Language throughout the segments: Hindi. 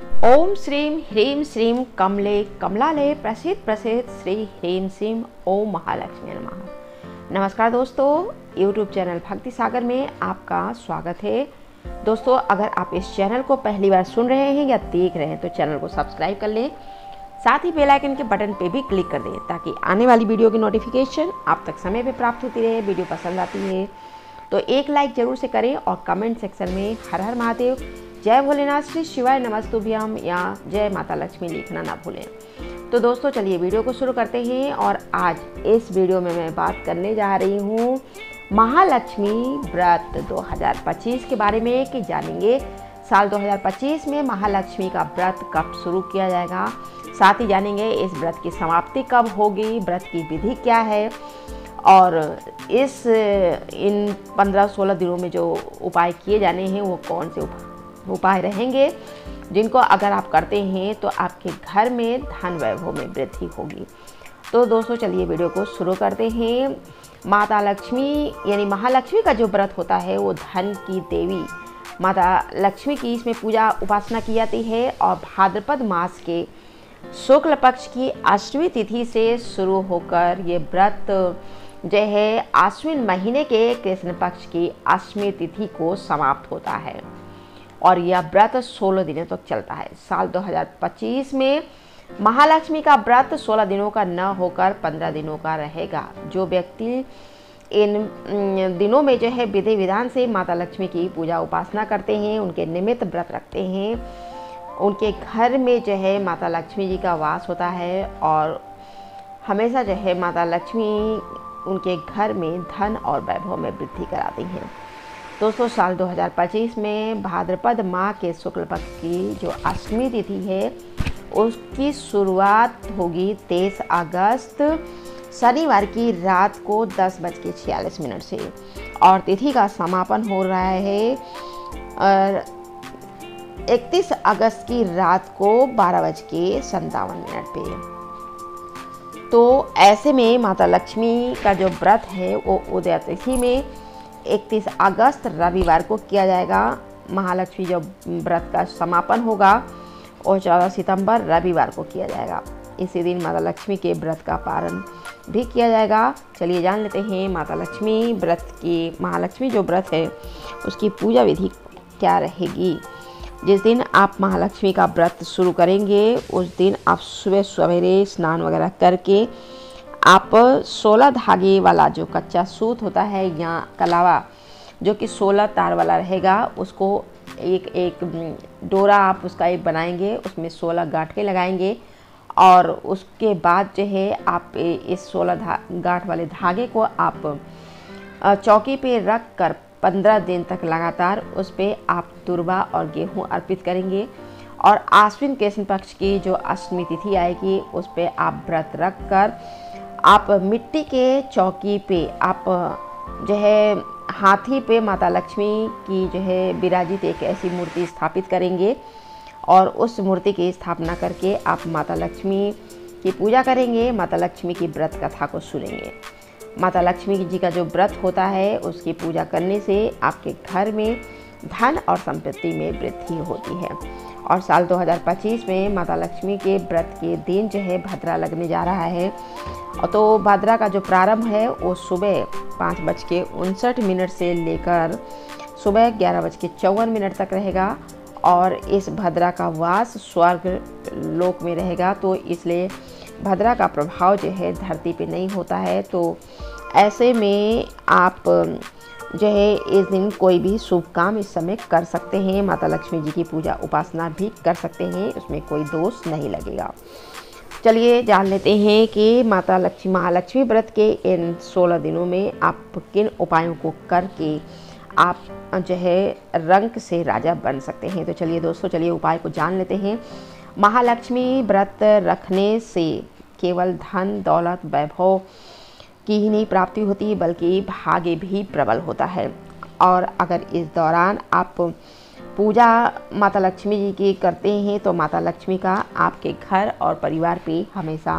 ओम श्रीम ह्रीं श्रीं कमले कमलाले प्रसिद्ध प्रसिद्ध श्री ह्रीं श्रीं ओम महालक्ष्मी नमः। नमस्कार दोस्तों, यूट्यूब चैनल भक्ति सागर में आपका स्वागत है। दोस्तों, अगर आप इस चैनल को पहली बार सुन रहे हैं या देख रहे हैं तो चैनल को सब्सक्राइब कर लें, साथ ही बेल आइकन के बटन पे भी क्लिक कर दें ताकि आने वाली वीडियो की नोटिफिकेशन आप तक समय पे प्राप्त होती रहे। वीडियो पसंद आती है तो एक लाइक जरूर से करें और कमेंट सेक्शन में हर हर महादेव, जय भोलेनाथ, श्री शिवाय नमस्तुभ्यम या जय माता लक्ष्मी लिखना ना भूलें। तो दोस्तों चलिए वीडियो को शुरू करते हैं। और आज इस वीडियो में मैं बात करने जा रही हूँ महालक्ष्मी व्रत 2025 के बारे में कि जानेंगे साल 2025 में महालक्ष्मी का व्रत कब शुरू किया जाएगा। साथ ही जानेंगे इस व्रत की समाप्ति कब होगी, व्रत की विधि क्या है और इन 15-16 दिनों में जो उपाय किए जाने हैं वो कौन से उपाय रहेंगे जिनको अगर आप करते हैं तो आपके घर में धन वैभव में वृद्धि होगी। तो दोस्तों चलिए वीडियो को शुरू करते हैं। माता लक्ष्मी यानी महालक्ष्मी का जो व्रत होता है वो धन की देवी माता लक्ष्मी की इसमें पूजा उपासना की जाती है और भाद्रपद मास के शुक्ल पक्ष की अष्टमी तिथि से शुरू होकर ये व्रत जो है आश्विन महीने के कृष्ण पक्ष की अष्टमी तिथि को समाप्त होता है और यह व्रत 16 दिनों तक चलता है। साल 2025 में महालक्ष्मी का व्रत 16 दिनों का न होकर 15 दिनों का रहेगा। जो व्यक्ति इन दिनों में जो है विधि विधान से माता लक्ष्मी की पूजा उपासना करते हैं, उनके निमित्त व्रत रखते हैं, उनके घर में जो है माता लक्ष्मी जी का वास होता है और हमेशा जो है माता लक्ष्मी उनके घर में धन और वैभव में वृद्धि कराती हैं। दोस्तों साल 2025 में भाद्रपद माह के शुक्ल पक्ष की जो अष्टमी तिथि है उसकी शुरुआत होगी 23 अगस्त शनिवार की रात को 10:46 से और तिथि का समापन हो रहा है 31 अगस्त की रात को 12:57 पे। तो ऐसे में माता लक्ष्मी का जो व्रत है वो उदय तिथि में 31 अगस्त रविवार को किया जाएगा। महालक्ष्मी जो व्रत का समापन होगा और 14 सितंबर रविवार को किया जाएगा। इसी दिन माता लक्ष्मी के व्रत का पारण भी किया जाएगा। चलिए जान लेते हैं माता लक्ष्मी व्रत की महालक्ष्मी जो व्रत है उसकी पूजा विधि क्या रहेगी। जिस दिन आप महालक्ष्मी का व्रत शुरू करेंगे उस दिन आप सुबह सवेरे स्नान वगैरह करके आप 16 धागे वाला जो कच्चा सूत होता है या कलावा जो कि 16 तार वाला रहेगा उसको एक डोरा आप उसका एक बनाएंगे, उसमें 16 गांठें लगाएंगे और उसके बाद जो है आप इस 16 गांठ वाले धागे को आप चौकी पे रख कर 15 दिन तक लगातार उस पर आप तुरबा और गेहूँ अर्पित करेंगे और आश्विन कृष्ण पक्ष की जो अष्टमी तिथि आएगी उस पर आप व्रत रख कर आप मिट्टी के चौकी पे आप जो है हाथी पे माता लक्ष्मी की जो है विराजित एक ऐसी मूर्ति स्थापित करेंगे और उस मूर्ति की स्थापना करके आप माता लक्ष्मी की पूजा करेंगे। माता लक्ष्मी की व्रत कथा को सुनेंगे। माता लक्ष्मी जी का जो व्रत होता है उसकी पूजा करने से आपके घर में धन और संपत्ति में वृद्धि होती है। और साल 2025 में माता लक्ष्मी के व्रत के दिन जो है भद्रा लगने जा रहा है और तो भद्रा का जो प्रारंभ है वो सुबह 5:59 से लेकर सुबह 11:54 तक रहेगा और इस भद्रा का वास स्वर्ग लोक में रहेगा। तो इसलिए भद्रा का प्रभाव जो है धरती पे नहीं होता है। तो ऐसे में आप जो है इस दिन कोई भी शुभ काम इस समय कर सकते हैं। माता लक्ष्मी जी की पूजा उपासना भी कर सकते हैं, उसमें कोई दोष नहीं लगेगा। चलिए जान लेते हैं कि माता लक्ष्मी महालक्ष्मी व्रत के इन 16 दिनों में आप किन उपायों को करके आप जो है रंक से राजा बन सकते हैं। तो चलिए दोस्तों चलिए उपाय को जान लेते हैं। महालक्ष्मी व्रत रखने से केवल धन दौलत वैभव की ही नहीं प्राप्ति होती बल्कि भाग्य भी प्रबल होता है। और अगर इस दौरान आप पूजा माता लक्ष्मी जी की करते हैं तो माता लक्ष्मी का आपके घर और परिवार पे हमेशा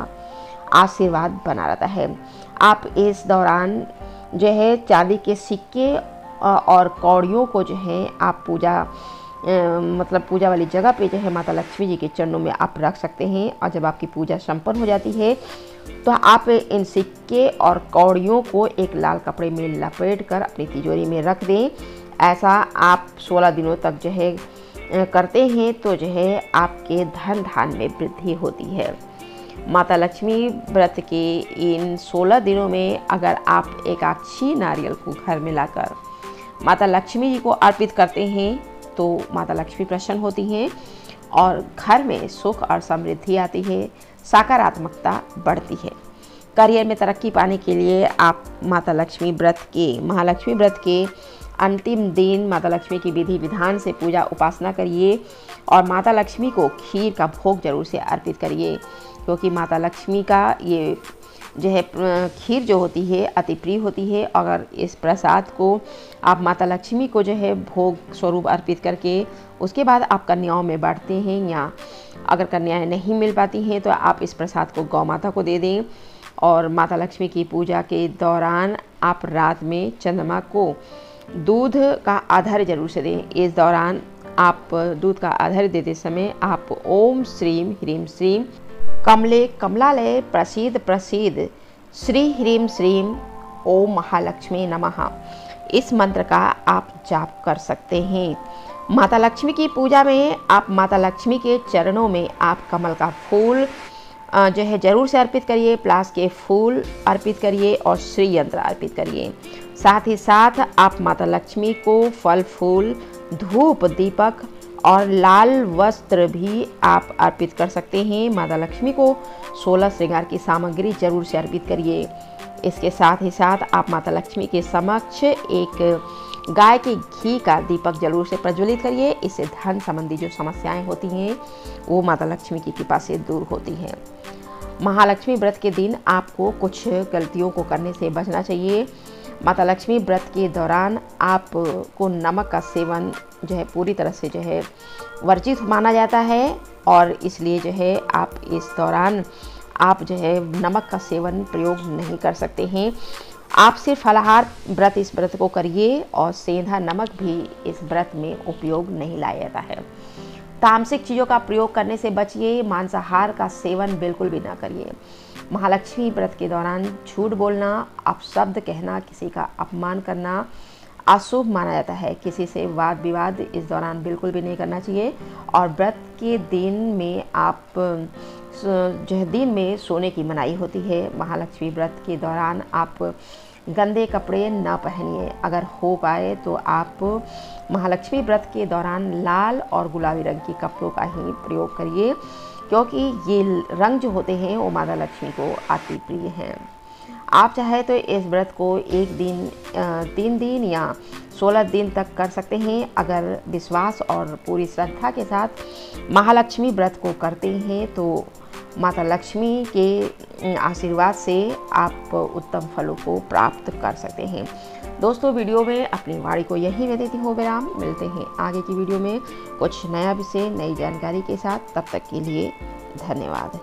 आशीर्वाद बना रहता है। आप इस दौरान जो है चांदी के सिक्के और कौड़ियों को जो है आप पूजा मतलब पूजा वाली जगह पे जो है माता लक्ष्मी जी के चरणों में आप रख सकते हैं। और जब आपकी पूजा संपन्न हो जाती है तो आप इन सिक्के और कौड़ियों को एक लाल कपड़े में लपेट कर अपनी तिजोरी में रख दें। ऐसा आप 16 दिनों तक जो है करते हैं तो जो है आपके धन धान में वृद्धि होती है। माता लक्ष्मी व्रत के इन 16 दिनों में अगर आप एकाक्षी नारियल को घर में लाकर माता लक्ष्मी जी को अर्पित करते हैं तो माता लक्ष्मी प्रसन्न होती हैं और घर में सुख और समृद्धि आती है, सकारात्मकता बढ़ती है। करियर में तरक्की पाने के लिए आप माता लक्ष्मी व्रत के महालक्ष्मी व्रत के अंतिम दिन माता लक्ष्मी की विधि विधान से पूजा उपासना करिए और माता लक्ष्मी को खीर का भोग जरूर से अर्पित करिए, क्योंकि माता लक्ष्मी का ये जो है खीर जो होती है अति प्रिय होती है। अगर इस प्रसाद को आप माता लक्ष्मी को जो है भोग स्वरूप अर्पित करके उसके बाद आप कन्याओं में बांटते हैं, या अगर कन्याएं नहीं मिल पाती हैं तो आप इस प्रसाद को गौ माता को दे दें। और माता लक्ष्मी की पूजा के दौरान आप रात में चंद्रमा को दूध का आधार जरूर से दें। इस दौरान आप दूध का आधार देते समय आप ओम श्रीम ह्रीम श्रीम कमले कमलालय प्रसीद प्रसीद श्री ह्रीम श्रीम ओम महालक्ष्मी नमः इस मंत्र का आप जाप कर सकते हैं। माता लक्ष्मी की पूजा में आप माता लक्ष्मी के चरणों में आप कमल का फूल जो है जरूर से अर्पित करिए, प्लास के फूल अर्पित करिए और श्री यंत्र अर्पित करिए। साथ ही साथ आप माता लक्ष्मी को फल फूल, धूप, दीपक और लाल वस्त्र भी आप अर्पित कर सकते हैं। माता लक्ष्मी को 16 श्रृंगार की सामग्री जरूर से अर्पित करिए। इसके साथ ही साथ आप माता लक्ष्मी के समक्ष एक गाय के घी का दीपक जरूर से प्रज्वलित करिए। इससे धन संबंधी जो समस्याएं होती हैं वो माता लक्ष्मी की कृपा से दूर होती हैं। महालक्ष्मी व्रत के दिन आपको कुछ गलतियों को करने से बचना चाहिए। माता लक्ष्मी व्रत के दौरान आपको नमक का सेवन जो है पूरी तरह से जो है वर्जित माना जाता है, और इसलिए जो है आप इस दौरान आप जो है नमक का सेवन प्रयोग नहीं कर सकते हैं। आप सिर्फ फलाहार व्रत इस व्रत को करिए और सेंधा नमक भी इस व्रत में उपयोग नहीं लाया जाता है। तामसिक चीज़ों का प्रयोग करने से बचिए। मांसाहार का सेवन बिल्कुल भी ना करिए। महालक्ष्मी व्रत के दौरान झूठ बोलना, अपशब्द कहना, किसी का अपमान करना अशुभ माना जाता है। किसी से वाद विवाद इस दौरान बिल्कुल भी नहीं करना चाहिए। और व्रत के दिन में आप जो है दिन में सोने की मनाही होती है। महालक्ष्मी व्रत के दौरान आप गंदे कपड़े ना पहनिए। अगर हो पाए तो आप महालक्ष्मी व्रत के दौरान लाल और गुलाबी रंग के कपड़ों का ही प्रयोग करिए, क्योंकि ये रंग जो होते हैं वो माता लक्ष्मी को अति प्रिय हैं। आप चाहे तो इस व्रत को 1 दिन, 3 दिन या 16 दिन तक कर सकते हैं। अगर विश्वास और पूरी श्रद्धा के साथ महालक्ष्मी व्रत को करते हैं तो माता लक्ष्मी के आशीर्वाद से आप उत्तम फलों को प्राप्त कर सकते हैं। दोस्तों, वीडियो में अपनी वाणी को यहीं मैं देती हूँ विराम। मिलते हैं आगे की वीडियो में कुछ नया विषय, नई जानकारी के साथ। तब तक के लिए धन्यवाद।